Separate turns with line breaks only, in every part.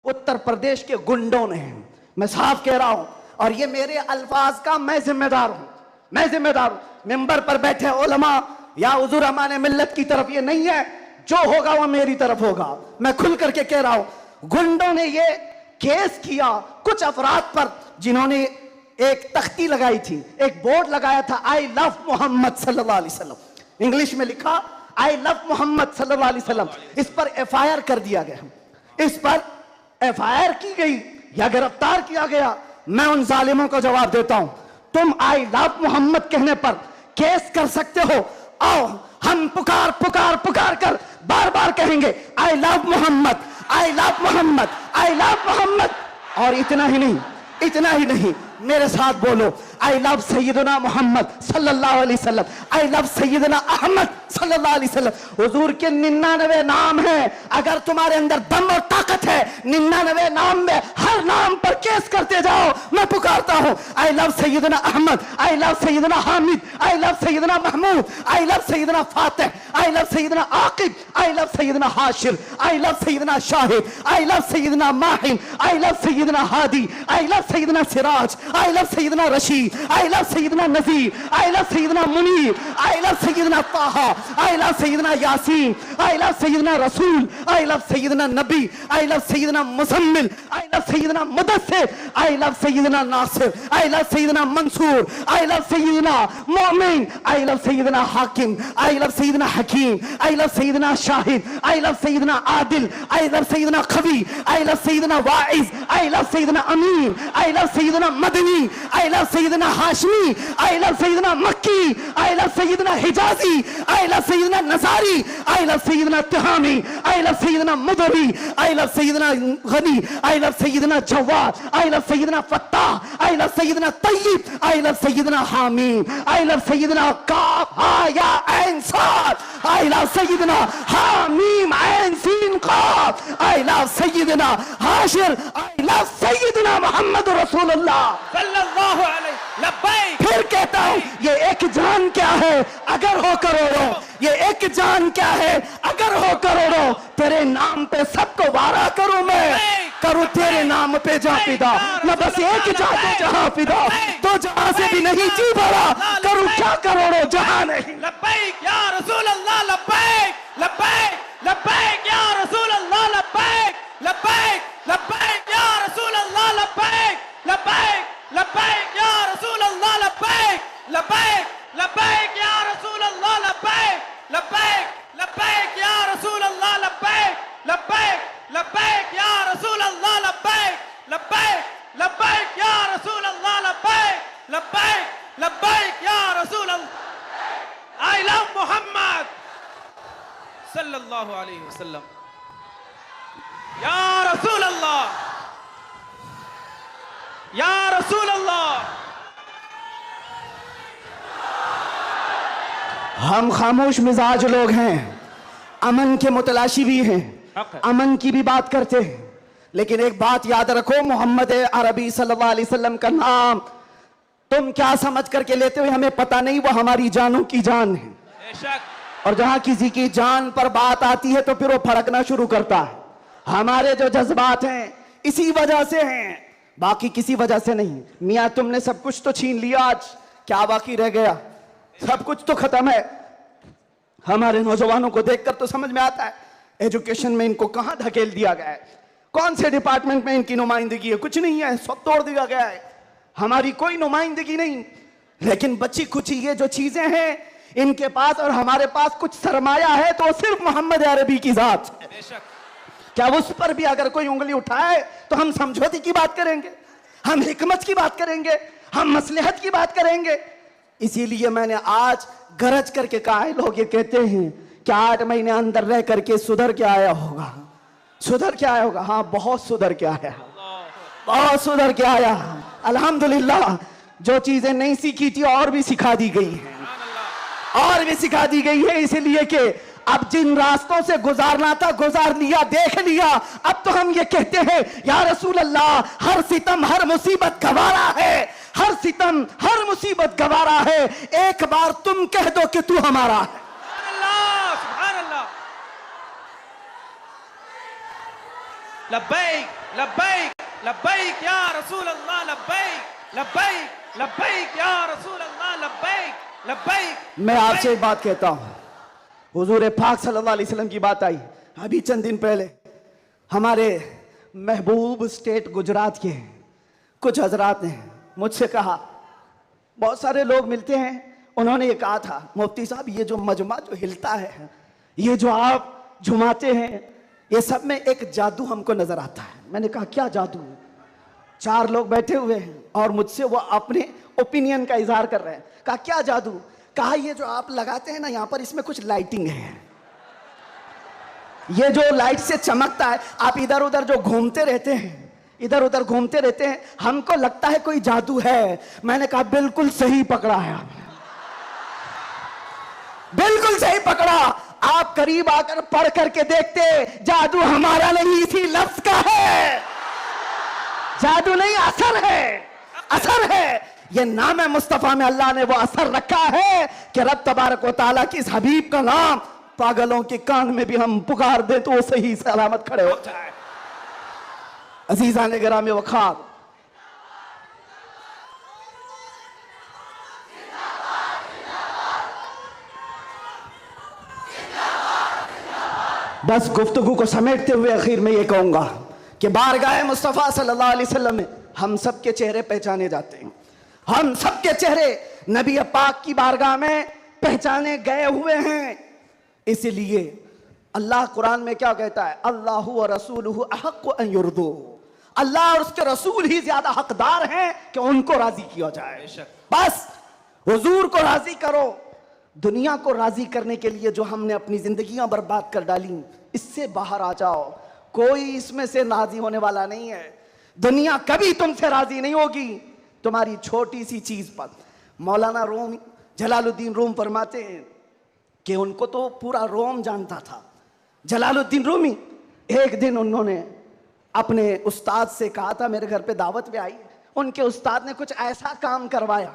उत्तर प्रदेश के गुंडों ने, मैं साफ कह रहा हूं, और ये मेरे अल्फाज का मैं जिम्मेदार हूं, मैं जिम्मेदार हूं। मिंबर पर बैठे उलमा या हुजूर अमान मिल्लत की तरफ ये नहीं है, जो होगा वह मेरी तरफ होगा। मैं खुल करके कह रहा हूं, गुंडों ने ये केस किया कुछ अफराद पर जिन्होंने एक तख्ती लगाई थी, एक बोर्ड लगाया था, आई लव मोहम्मद सल्लल्लाहु अलैहि वसल्लम, इंग्लिश में लिखा आई लव मोहम्मद सल्लल्लाहु अलैहि वसल्लम। इस पर एफआईआर कर दिया गया, इस पर एफआईआर की गई या गिरफ्तार किया गया। मैं उन जालिमों को जवाब देता हूं, तुम आई लव मोहम्मद कहने पर केस कर सकते हो, आओ हम पुकार पुकार पुकार कर बार बार कहेंगे I love Mohammad, I love Mohammad, I love Mohammad. और इतना ही नहीं, इतना ही नहीं, मेरे साथ बोलो आई लव सैयदना मोहम्मद सल्लल्लाहु अलैहि वसल्लम, आई लव सैयदना अहमद सल्लल्लाहु अलैहि वसल्लम। हुजूर के 99 नाम हैं, अगर तुम्हारे अंदर दम और ताकत है 99 नाम में हर नाम पर केस करते जाओ। मैं पुकारता हूं आई लव सैयदना अहमद, आई लव सैयदना हामिद, आई लव सैयदना महमूद, आई लव सैयदना फातिह, आई लव सैयदना आकिब, आई लव सैयदना हाशिर, आई लव सैयदना शाहिद, आई लव सैयदना माहिन, आई लव सैयदना हादी, आई लव सैयदना सिराज, आई लव सैयदना रशीद, आई लव सैयदना नज़ीर, आई लव सैयदना मुनीर, आई लव सैयदना ताहा, आई लव सैयदना यासीन, आई लव सैयदना रसूल, आई लव सैयदना नबी, आई लव सैयदना मुज़म्मिल, आई लव सैयदना मुदस्सिर, आई लव सैयदना नासिर, आई लव सैयदना मंसूर, आई लव सैयदना मोमिन, आई लव सैयदना हाकिम, आई लव सैयदना हकीम, आई लव सैयदना शाहिद, आई लव सैयदना आदिल, आई लव सैयदना खबी, आई लव सैयदना वाइज, आई लव सैयदना अमीन, आई लव सैयदना मदनी, आई लव सैयदना हाशमी, आई लव सैयदना मक्की, आई लव सैयदना हिजाजी, आई लव सैयदना नसारी, आई लव सैयदना तिहामी, आई लव सैयदना मुदरी, आई लव सैयदना गनी, आई लव सैयदना जवाद, आई लव सैयदना फत्ताह, आई लव सैयदना तय्यब, आई लव सैयदना हामीम, आई लव सैयदना काफ हा या ऐन साद, आई लव सैयदना हामीम ऐन सीन काफ, आई लव सैयदना हाशिर, आई लव सैयदना मोहम्मद रसूलुल्लाह
सल्लल्लाहु अलैहि लब्बैक।
फिर कहता हूं ये एक जान क्या है अगर हो करोड़ों, ये एक जान क्या है अगर हो करोड़ों, तेरे नाम पे सबको वारा करूं मैं, करूं तेरे नाम पे जा फिदा, न बस एक जाते जहां फिदा, तो जहां से भी नहीं जी भरा, करूं क्या करोड़ों जहां नहीं।
लब्बैक या रसूल अल्लाह, लब्बैक लब्बैक लब्बैक या रसूल अल्लाह, लब्बैक लब्बैक लब्बैक या रसूल अल्लाह, लब्बैक लब्बैक लब्बैक या रसूल अल्लाह, लब्बैक लब्बैक लब्बैक या रसूल अल्लाह, लब्बैक लब्बैक लब्बैक या रसूल अल्लाह, लब्बैक लब्बैक लब्बैक या रसूल अल्लाह, लब्बैक लब्बैक लब्बैक या रसूल अल्लाह, लब्बैक लब्बैक लब्बैक या रसूल अल्लाह। आई लव मोहम्मद सल्लल्लाहु अलैहि वसल्लम या रसूल अल्लाह, या रसूल अल्लाह।
हम खामोश मिजाज लोग हैं, अमन के मुतलाशी भी हैं, अमन की भी बात करते हैं, लेकिन एक बात याद रखो, मोहम्मद अरबी सल्लल्लाहु अलैहि वसल्लम का नाम तुम क्या समझ करके लेते हो हमें पता नहीं, वो हमारी जानों की जान है। और जहां किसी की जान पर बात आती है तो फिर वो फड़कना शुरू करता है। हमारे जो जज्बात हैं इसी वजह से हैं, बाकी किसी वजह से नहीं। मियां तुमने सब कुछ तो छीन लिया, आज क्या बाकी रह गया? सब कुछ तो खत्म है। हमारे नौजवानों को देखकर तो समझ में आता है एजुकेशन में इनको कहां धकेल दिया गया है, कौन से डिपार्टमेंट में इनकी नुमाइंदगी है, कुछ नहीं है, सब तोड़ दिया गया है, हमारी कोई नुमाइंदगी नहीं। लेकिन बची कुछ ये जो चीजें हैं इनके पास और हमारे पास कुछ सरमाया है, तो सिर्फ मोहम्मद अरबी की जात है। क्या उस पर भी अगर कोई उंगली उठाए तो हम समझौते की बात करेंगे, हम हिकमत की बात करेंगे, हम मसलहत की बात करेंगे। इसीलिए मैंने आज गरज करके कहा है, लोग ये कहते हैं कि 8 महीने अंदर रह करके सुधर के आया होगा, सुधर के आया होगा। हाँ, बहुत सुधर के आया, बहुत सुधर के आया। अल्हम्दुलिल्लाह, जो चीजें नहीं सीखी थी और भी सिखा दी गई है, और भी सिखा दी गई है। इसलिए कि अब जिन रास्तों से गुजारना था गुजार लिया, देख लिया। अब तो हम ये कहते हैं या रसूल अल्लाह, हर सितम हर मुसीबत गवारा है, हर सितम हर मुसीबत गवारा है, एक बार तुम कह दो कि तू हमारा है।
सुभान अल्लाह, लब्बैक लब्बैक लब्बैक या रसूल अल्लाह लब्बैक लब्बैक लब्बैक या रसूल अल्लाह लब्बैक लब्बैक।
मैं आपसे एक बात कहता हूं, हुजूर पाक सल्लल्लाहु अलैहि वसल्लम की बात आई अभी चंद दिन पहले। हमारे महबूब स्टेट गुजरात के कुछ हजरात ने मुझसे कहा, बहुत सारे लोग मिलते हैं, उन्होंने ये कहा था, मुफ्ती साहब ये जो मजमा जो हिलता है, ये जो आप झुमाते हैं, ये सब में एक जादू हमको नजर आता है। मैंने कहा क्या जादू? 4 लोग बैठे हुए हैं और मुझसे वो अपने ओपिनियन का इजहार कर रहे हैं। कहा क्या जादू? कहा ये जो आप लगाते हैं ना यहाँ पर, इसमें कुछ लाइटिंग है, ये जो लाइट से चमकता है, आप इधर उधर जो घूमते रहते हैं, इधर उधर घूमते रहते हैं, हमको लगता है कोई जादू है। मैंने कहा बिल्कुल सही पकड़ा है आपने, बिल्कुल सही पकड़ा। आप करीब आकर पढ़ करके देखते, जादू हमारा नहीं, इसी लफ्ज का है। जादू नहीं, असर है, असर है। ये नाम है मुस्तफा में अल्लाह ने वो असर रखा है कि रब तबारक व तआला की इस हबीब का नाम पागलों के कान में भी हम पुकार दे तो वो सही सलामत खड़े हो जाए। अजीजान गिरामी वखार, बस गुफ्तगू को समेटते हुए आखिर में ये कहूंगा कि बारगाह मुस्तफ़ा सल्लल्लाहु अलैहि वसल्लम में हम सब के चेहरे पहचाने जाते हैं। हम सब के चेहरे नबी पाक की बारगाह में पहचाने गए हुए हैं। इसलिए अल्लाह कुरान में क्या कहता है? अल्लाहु व रसूलुहु अहक्कु अन युर्दू। अल्लाह और उसके रसूल ही ज्यादा हकदार हैं कि उनको राजी किया जाए। बस हुजूर को राजी करो। दुनिया को राजी करने के लिए जो हमने अपनी जिंदगियां बर्बाद कर डाली, इससे बाहर आ जाओ। कोई इसमें से राजी होने वाला नहीं है। दुनिया कभी तुमसे राजी नहीं होगी तुम्हारी छोटी सी चीज पर। मौलाना रूम जलालुद्दीन रूम फरमाते हैं कि उनको तो पूरा रोम जानता था। जलालुद्दीन रूमी, एक दिन उन्होंने अपने उस्ताद से कहा था, मेरे घर पे दावत में आई, उनके उस्ताद ने कुछ ऐसा काम करवाया,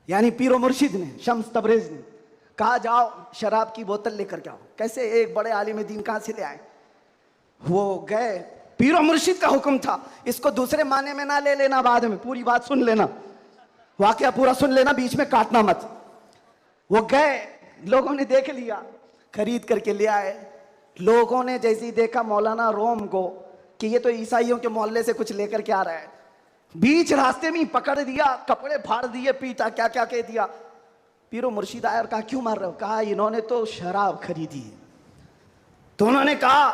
यानी पीरो मुर्शिद ने, शम्स तबरेज ने कहा जाओ शराब की बोतल लेकर के आओ। कैसे? एक बड़े आलिम दीन कहां से ले आए? वो गए, पीरो मुर्शिद का हुक्म था, इसको दूसरे माने में ना ले लेना, बाद में पूरी बात सुन लेना, वाकया पूरा सुन लेना, बीच में काटना मत। वो गए, लोगों ने देख लिया, खरीद करके ले आए। लोगों ने जैसे ही देखा मौलाना रोम को कि ये तो ईसाइयों के मोहल्ले से कुछ लेकर के आ रहा है, बीच रास्ते में ही पकड़ दिया, कपड़े फाड़ दिए, पीटा, क्या क्या कह दिया। पीरो मुर्शिद आया और कहा क्यों मार रहे हो? कहा इन्होंने तो शराब खरीदी है। तो उन्होंने कहा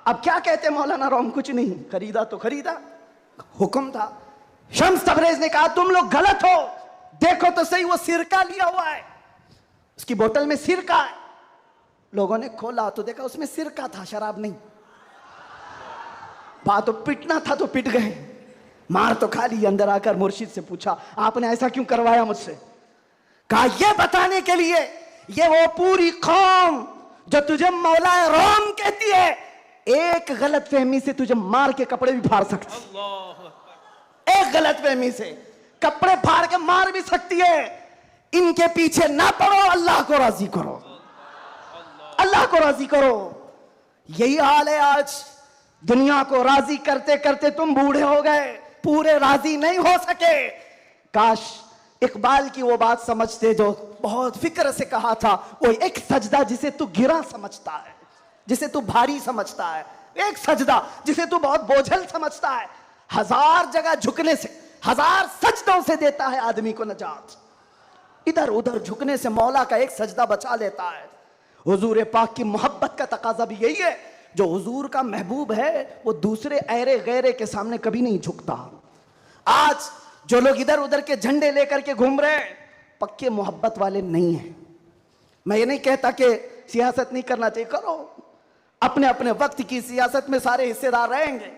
अब क्या कहते मौलाना रोम? कुछ नहीं, खरीदा तो खरीदा, हुक्म था। शम्स तबरेज ने कहा तुम लोग गलत हो, देखो तो सही, वो सिरका लिया हुआ है, उसकी बोतल में सिरका है। लोगों ने खोला तो देखा उसमें सिरका था, शराब नहीं। बात तो पिटना था तो पिट गए, मार तो खा ली। अंदर आकर मुर्शिद से पूछा आपने ऐसा क्यों करवाया मुझसे? कहा ये बताने के लिए, ये वो पूरी कौम जो तुझे मौला रोम कहती है, एक गलत फहमी से तुझे मार के कपड़े भी फाड़ सकती, एक गलत फहमी से कपड़े फाड़ के मार भी सकती है। इनके पीछे ना पड़ो, अल्लाह को राजी करो, अल्लाह को राजी करो। यही हाल है आज। दुनिया को राजी करते करते तुम बूढ़े हो गए, पूरे राजी नहीं हो सके। काश इकबाल की वो बात समझते जो बहुत फिक्र से कहा था, वो एक सजदा जिसे तू गिरा समझता है, जिसे तू भारी समझता है, एक सजदा जिसे तू बहुत बोझल समझता है, 1000 जगह झुकने से, 1000 सजदों से देता है आदमी को नजात। इधर उधर झुकने से मौला का एक सजदा बचा लेता है। हुजूर पाक की मोहब्बत का तकाजा भी यही है। जो हुजूर का महबूब है वो दूसरे ऐरे गैरे के सामने कभी नहीं झुकता। आज जो लोग इधर उधर के झंडे लेकर के घूम रहे हैं, पक्के मोहब्बत वाले नहीं हैं। मैं ये नहीं कहता कि सियासत नहीं करना चाहिए, करो, अपने अपने वक्त की सियासत में सारे हिस्सेदार रहेंगे,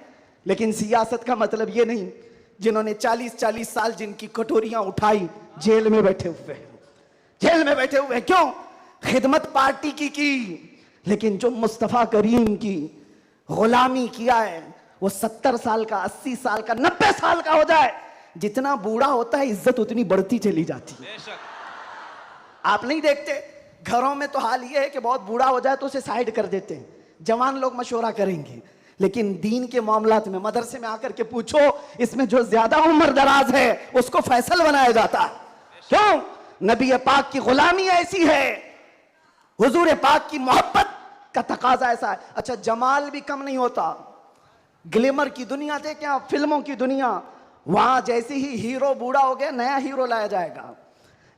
लेकिन सियासत का मतलब ये नहीं जिन्होंने 40-40 साल जिनकी कटोरियां उठाई जेल में बैठे हुए, जेल में बैठे हुए। क्यों? खिदमत पार्टी की, लेकिन जो मुस्तफा करीम की गुलामी किया है, वो 70 साल का, 80 साल का, 90 साल का हो जाए, जितना बूढ़ा होता है इज्जत उतनी बढ़ती चली जाती है। आप नहीं देखते घरों में तो हाल ये है कि बहुत बूढ़ा हो जाए तो उसे साइड कर देते हैं, जवान लोग मशवरा करेंगे, लेकिन दीन के मामलात में मदरसे में आकर के पूछो, इसमें जो ज्यादा उम्र दराज है उसको फैसल बनाया जाता है। क्यों? नबी पाक की गुलामी ऐसी है, हुजूर पाक की मोहब्बत का तकाजा ऐसा है। अच्छा, जमाल भी कम नहीं होता। ग्लैमर की दुनिया देखें आप, फिल्मों की दुनिया, वहां जैसे ही हीरो बूढ़ा हो गया नया हीरो लाया जाएगा,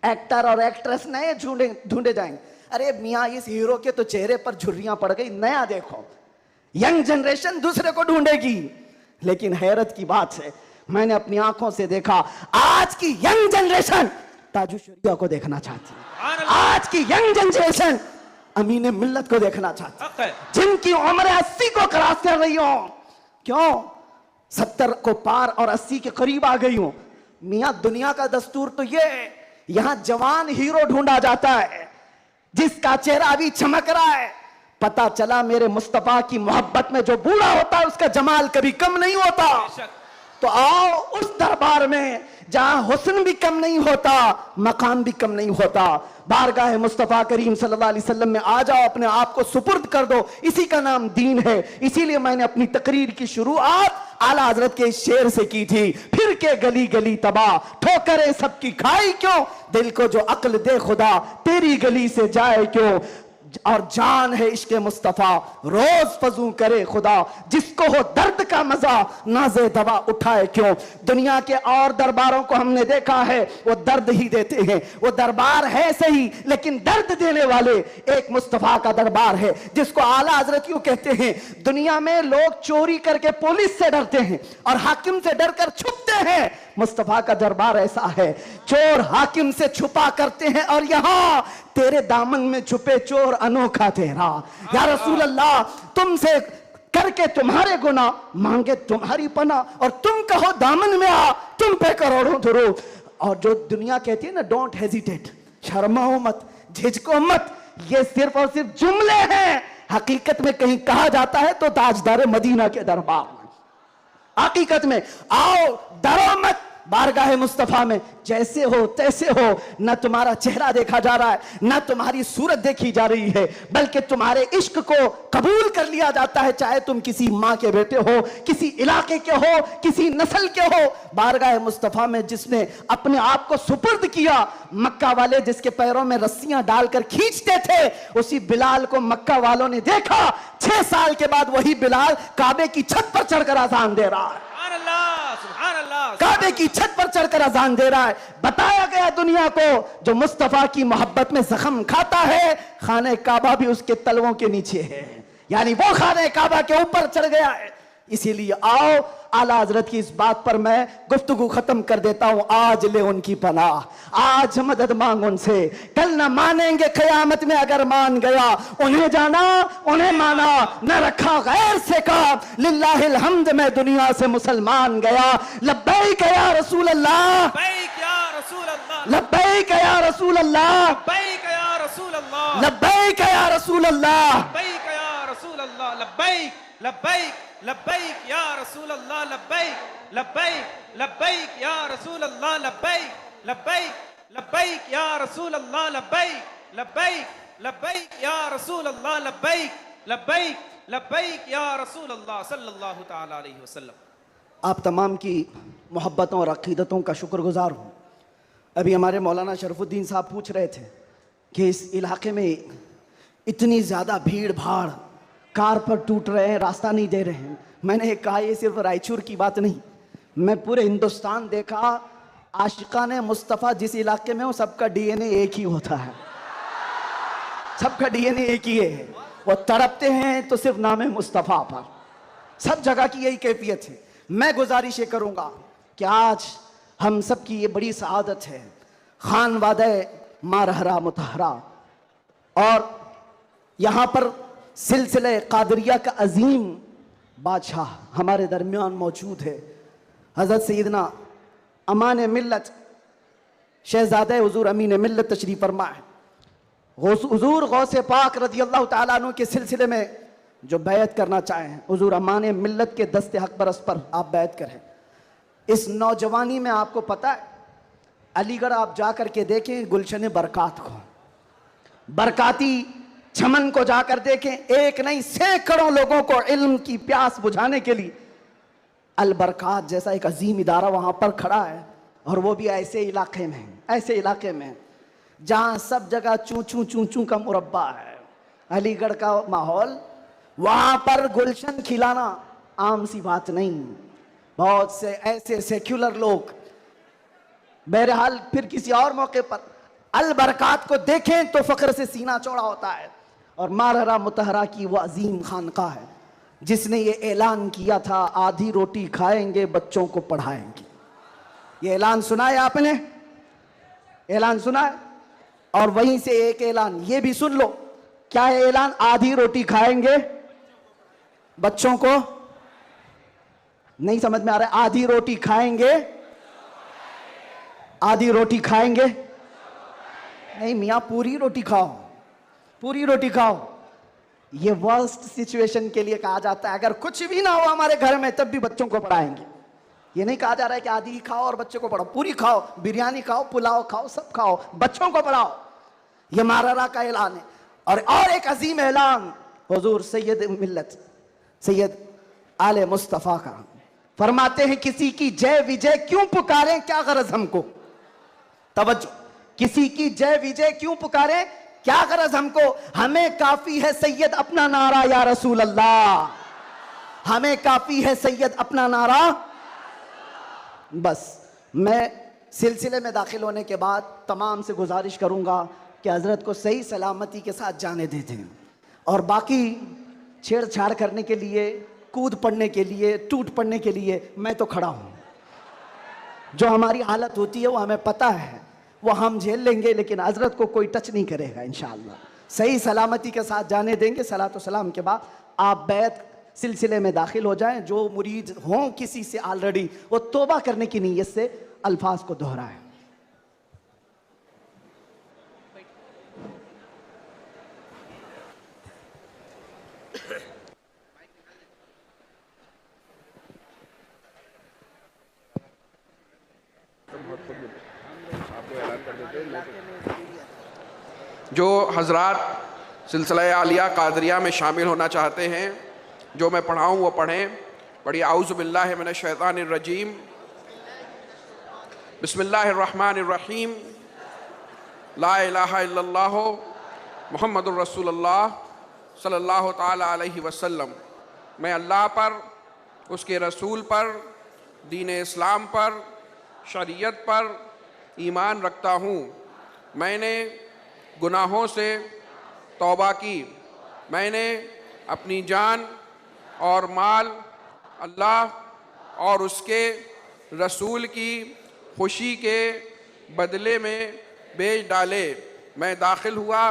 एक्टर और एक्ट्रेस नए ढूंढे जाएंगे। अरे मियाँ, इस हीरो के तो चेहरे पर झुर्रियां पड़ गई, नया देखो। यंग जनरेशन दूसरे को ढूंढेगी। लेकिन हैरत की बात है, मैंने अपनी आंखों से देखा, आज की यंग जनरेशन ताजु शरिया को देखना चाहती है। आज की यंग जनरेशन अमीन मिल्लत को देखना चाहती है, जिनकी उम्र 80 को क्रॉस कर रही हो। क्यों? 70 को पार और 80 के करीब आ गई हो। मियां, दुनिया का दस्तूर तो ये है, यहां जवान हीरो ढूंढा जाता है जिसका चेहरा अभी चमक रहा है। पता चला मेरे मुस्तफा की मोहब्बत में जो बूढ़ा होता है उसका जमाल कभी कम नहीं होता। तो आओ उस दरबार में जहां हुस्न भी कम नहीं होता, मकाम भी कम नहीं होता। बारगाह मुस्तफा करीम सल्लल्लाहु अलैहि वसल्लम में आ जाओ, अपने आप को सुपुर्द कर दो, इसी का नाम दीन है। इसीलिए मैंने अपनी तकरीर की शुरुआत आला हजरत के इस शेर से की थी, फिर के गली गली तबाह ठोकरे सबकी खाई क्यों, दिल को जो अक्ल दे खुदा तेरी गली से जाए क्यों। और जान है इश्क मुस्तफा रोज फजू करे खुदा, जिसको हो दर्द का मजा नाजे दवा उठाए क्यों। दुनिया के और दरबारों को हमने देखा है, वो दर्द ही देते हैं, वो दरबार है सही लेकिन दर्द देने वाले। एक मुस्तफा का दरबार है जिसको आला हजरत यूं कहते हैं, दुनिया में लोग चोरी करके पुलिस से डरते हैं और हाकिम से डरकर छुपते हैं, मुस्तफा का दरबार ऐसा है, चोर हाकिम से छुपा करते हैं और यहां तेरे दामन में छुपे चोर अनोखा तेरा। या रसूल अल्लाह, तुमसे करके तुम्हारे गुना मांगे तुम्हारी पना, और तुम कहो दामन में आ तुम पे करोड़ों दुरूद। और जो दुनिया कहती है ना, डोंट हेजिटेट, शर्माओ मत, झिझको मत, ये सिर्फ और सिर्फ जुमले हैं। हकीकत में कहीं कहा जाता है तो ताजदार मदीना के दरबार में, हकीकत में आओ डरो मत, बारगाह मुस्तफा में जैसे हो तैसे हो। न तुम्हारा चेहरा देखा जा रहा है, न तुम्हारी सूरत देखी जा रही है, बल्कि तुम्हारे इश्क को कबूल कर लिया जाता है, चाहे तुम किसी माँ के बेटे हो, किसी इलाके के हो, किसी नस्ल के हो। बारगाह मुस्तफा में जिसने अपने आप को सुपुर्द किया, मक्का वाले जिसके पैरों में रस्सियां डालकर खींचते थे, उसी बिलाल को मक्का वालों ने देखा। 6 साल के बाद वही बिलाल काबे की छत पर चढ़कर अजान दे रहा है, काबे की छत पर चढ़कर अजान दे रहा है। बताया गया दुनिया को, जो मुस्तफा की मोहब्बत में जख्म खाता है, खाने काबा भी उसके तलवों के नीचे है, यानी वो खाने काबा के ऊपर चढ़ गया है। इसीलिए आओ, आला हजरत की इस बात पर मैं गुफ्तगू खत्म कर देता हूं। आज ले उनकी पनाह, आज मदद मांग उनसे, कल न मानेंगे कयामत में अगर मान गया। उन्हें जाना उन्हें माना, न रखा गैर से काम, लिल्लाहिल हम्द में दुनिया से मुसलमान गया। लब्बैक या रसूल अल्लाह,
लब्बैक या रसूल अल्लाह,
लब्बैक या रसूल अल्लाह,
लब्बैक या रसूल अल्लाह,
लब्बैक या रसूल अल्लाह,
लब्बैक या रसूल अल्लाह, लब्बैक लब्बैक लब्बैक या रसूल अल्लाह, लब्बैक लब्बैक लब्बैक या रसूल अल्लाह, लब्बैक लब्बैक लब्बैक या रसूल अल्लाह, लब्बैक लब्बैक लब्बैक या रसूल अल्लाह, लब्बैक लब्बैक लब्बैक या रसूल अल्लाह सल्लल्लाहु तआला अलैहि वसल्लम।
आप तमाम की मोहब्बतों और अक़ीदतों का शुक्रगुजार हूँ। अभी हमारे मौलाना शरफुद्दीन साहब पूछ रहे थे कि इस इलाके में इतनी ज़्यादा भीड़ भाड़, कार पर टूट रहे हैं, रास्ता नहीं दे रहे हैं। मैंने कहा ये सिर्फ रायचूर की बात नहीं, मैं पूरे हिंदुस्तान देखा, आशिकाने मुस्तफ़ा जिस इलाके में हो सबका डीएनए एक ही होता है, सबका डीएनए एक ही है। वो तड़पते हैं तो सिर्फ नाम मुस्तफ़ा पर, सब जगह की यही कैफियत है। मैं गुजारिश ये करूँगा कि आज हम सब की ये बड़ी सआदत है, खान वादे मारहरा मुतहरा, और यहाँ पर सिलसिले कादरिया का अजीम बादशाह हमारे दरमियान मौजूद है। हज़रत सैयदना अमान मिल्लत शहज़ादे हुज़ूर अमीन मिल्लत तशरीफ़ फरमा है। हुज़ूर गौसे पाक रज़ी अल्लाह तआला अन्हु के सिलसिले में जो बैत करना चाहें, हुज़ूर अमान मिल्लत के दस्ते हक बरस पर आप बैत करें। इस नौजवानी में आपको पता है, अलीगढ़ आप जा कर के देखें गुलशन बरक़ात को, बरक़ाती चमन को जाकर देखें, एक नहीं सैकड़ों लोगों को इल्म की प्यास बुझाने के लिए अल बरकात जैसा एक अजीम इदारा वहां पर खड़ा है। और वो भी ऐसे इलाके में, ऐसे इलाके में जहां सब जगह चू चू चू चू का मुरब्बा है। अलीगढ़ का माहौल, वहां पर गुलशन खिलाना आम सी बात नहीं। बहुत से ऐसे सेक्युलर लोग, बहरहाल फिर किसी और मौके पर अल बरकात को देखें तो फख्र से सीना चौड़ा होता है। और मारहरा मुतहरा की वो अजीम खानका है जिसने ये ऐलान किया था, आधी रोटी खाएंगे बच्चों को पढ़ाएंगे। ये ऐलान सुना है आपने? ऐलान सुना है? और वहीं से एक ऐलान ये भी सुन लो। क्या है ऐलान? आधी रोटी खाएंगे बच्चों को, नहीं समझ में आ रहा है? आधी रोटी खाएंगे, आधी रोटी खाएंगे नहीं मियां, पूरी रोटी खाओ, पूरी रोटी खाओ। ये वर्स्ट सिचुएशन के लिए कहा जाता है। अगर कुछ भी ना हो हमारे घर में तब भी बच्चों को पढ़ाएंगे। ये नहीं कहा जा रहा है कि आधी ही खाओ और बच्चों को पढ़ाओ, पूरी खाओ, बिरयानी खाओ, पुलाव खाओ, सब खाओ, बच्चों को पढ़ाओ। ये मारहरा का ऐलान है। और एक अजीम ऐलान हुजूर सैयद मिल्लत सैयद आले मुस्तफ़ा का। फरमाते हैं, किसी की जय विजय क्यों पुकारें, क्या गरज हमको। तवज्जो, किसी की जय विजय क्यों पुकारें, क्या गरज हमको। हमें काफी है सैयद अपना नारा या रसूल अल्लाह, हमें काफी है सैयद अपना नारा। बस मैं सिलसिले में दाखिल होने के बाद तमाम से गुजारिश करूंगा कि हजरत को सही सलामती के साथ जाने दे दें। और बाकी छेड़छाड़ करने के लिए, कूद पड़ने के लिए, टूट पड़ने के लिए मैं तो खड़ा हूं। जो हमारी हालत होती है वो हमें पता है, वो हम झेल लेंगे, लेकिन हजरत को कोई टच नहीं करेगा इंशाअल्लाह। सही सलामती के साथ जाने देंगे। सलातो सलाम के बाद आप बैत सिलसिले में दाखिल हो जाएं। जो मुरीद हों किसी से ऑलरेडी, वो तौबा करने की नीयत से अल्फाज को दोहराएं।
जो हजरात सिलसिला आलिया कादरिया में शामिल होना चाहते हैं, जो मैं पढ़ाऊँ वो पढ़ें। पढ़िए औज़ु बिल्लाहि मिनश शैतानिर रजीम, बिस्मिल्लाहिर्रहमानिर रहीम, ला इलाहा इल्लल्लाह मुहम्मदुर रसूलुल्लाह सल्लल्लाहु ताला अलैहि वसल्लम। मैं अल्लाह पर, उसके रसूल पर, दीन इस्लाम पर, शरीयत पर ईमान रखता हूँ। मैंने गुनाहों से तौबा की, मैंने अपनी जान और माल अल्लाह और उसके रसूल की खुशी के बदले में बेच डाले। मैं दाखिल हुआ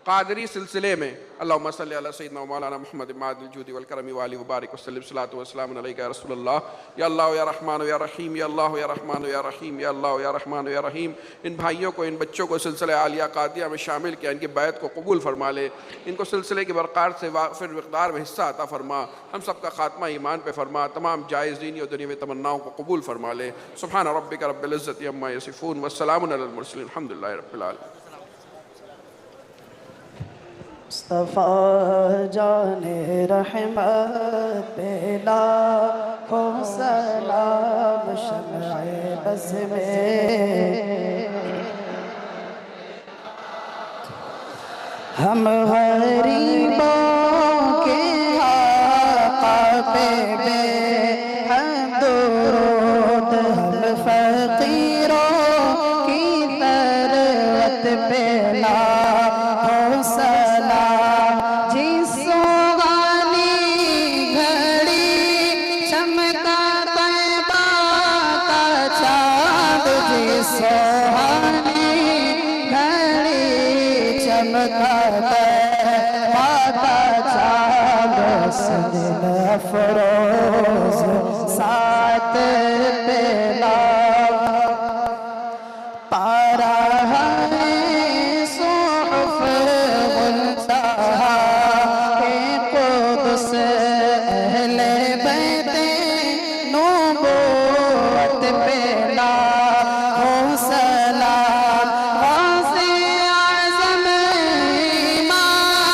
कादरी सिलसिले में। अल्लाहुम्मा सल्ली अला सय्यिदना व मौलाना मुहम्मद मादिल जुदी वल करमी व आलिहि व बारिक वसल्लिम सल्लल्लाहु वसल्लम अलैका या रसूलल्लाह। या अल्लाह या रहमान या रहीम, या अल्लाह या रहमान या रहीम, या अल्लाह या रहमान या रहीम। इन भाइयों को, इन बच्चों को सिलसिला आलिया कादिया में शामिल किया, इनकी बैत को कबूल फरमा ले, इनको सिलसिले की बरक़ार से वाफ़िर मिक़दार में हिस्सा अता फरमा। हम सब का खात्मा ईमान पे फरमा, तमाम जायज़ दीनी और दुनियावी तमन्नाओं को कबूल फरमा ले। सुब्हान रब्बिका रब्बिल इज़्ज़ति अम्मा यसिफ़ून व सलामुन अलल मुरसलीन, अल्हम्दुलिल्लाहि रब्बिल आलमीन।
मुस्तफ़ा जाने रहमत पे लाखों सलाम, शम्अए बज़ में हम गरीबों के आका पे बेहद दुरूद, हम फ़कीरों की तरवत पे लाखों सलाम। जिस सुहानी घड़ी चमका तैबा का चाँद, जिस सुहानी घड़ी चमका तैबा का चाँद, सदिन अफरोज़ सात बेला पारा है सुहुफ़ मुंतहा के कुदस अहले बैते नबूवत पे लाखों सलाम। गौसे आज़म इमाम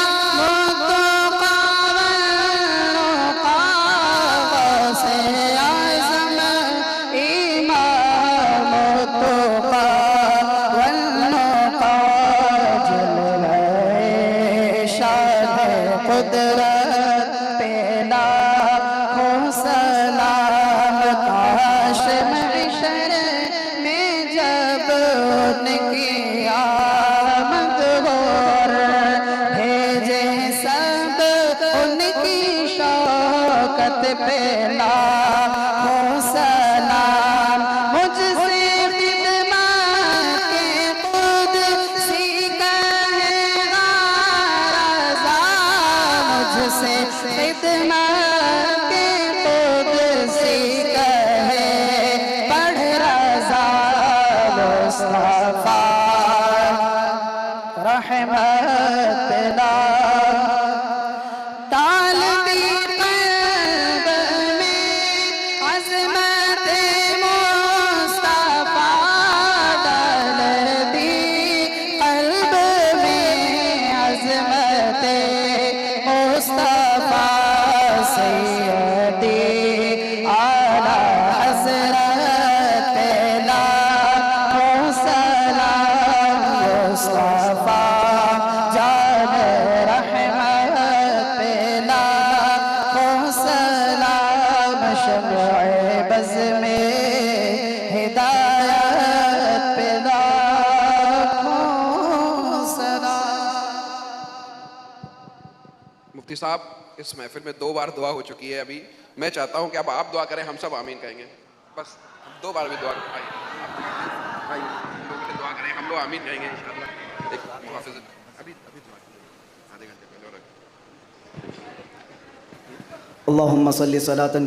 रहमत ला डाल दी क़ल्ब में अज़मत मुस्तफ़ा डाल दी क़ल्ब में अज़मत मुस्तफ़ा सैयदी आला हज़रत लाखों सलाम मुस्तफ़ा जान रहमत लाखों सलाम शम्अ बज़ में हिदायत पे लाखों सलाम।
मुफ्ती साहब, इस महफिल में 2 बार दुआ हो चुकी है अभी। मैं चाहता हूं कि अब आप दुआ करें, हम सब आमीन कहेंगे। बस 2 बार भी दुआ आइए, हम लोग के लिए दुआ करें, हम लोग आमीन कहेंगे इंशाअल्लाह। एक मुहाफ़िज़ अभी दुआ आधे घंटे पहले और
अल्लाहुम्मा सल्ली सलातन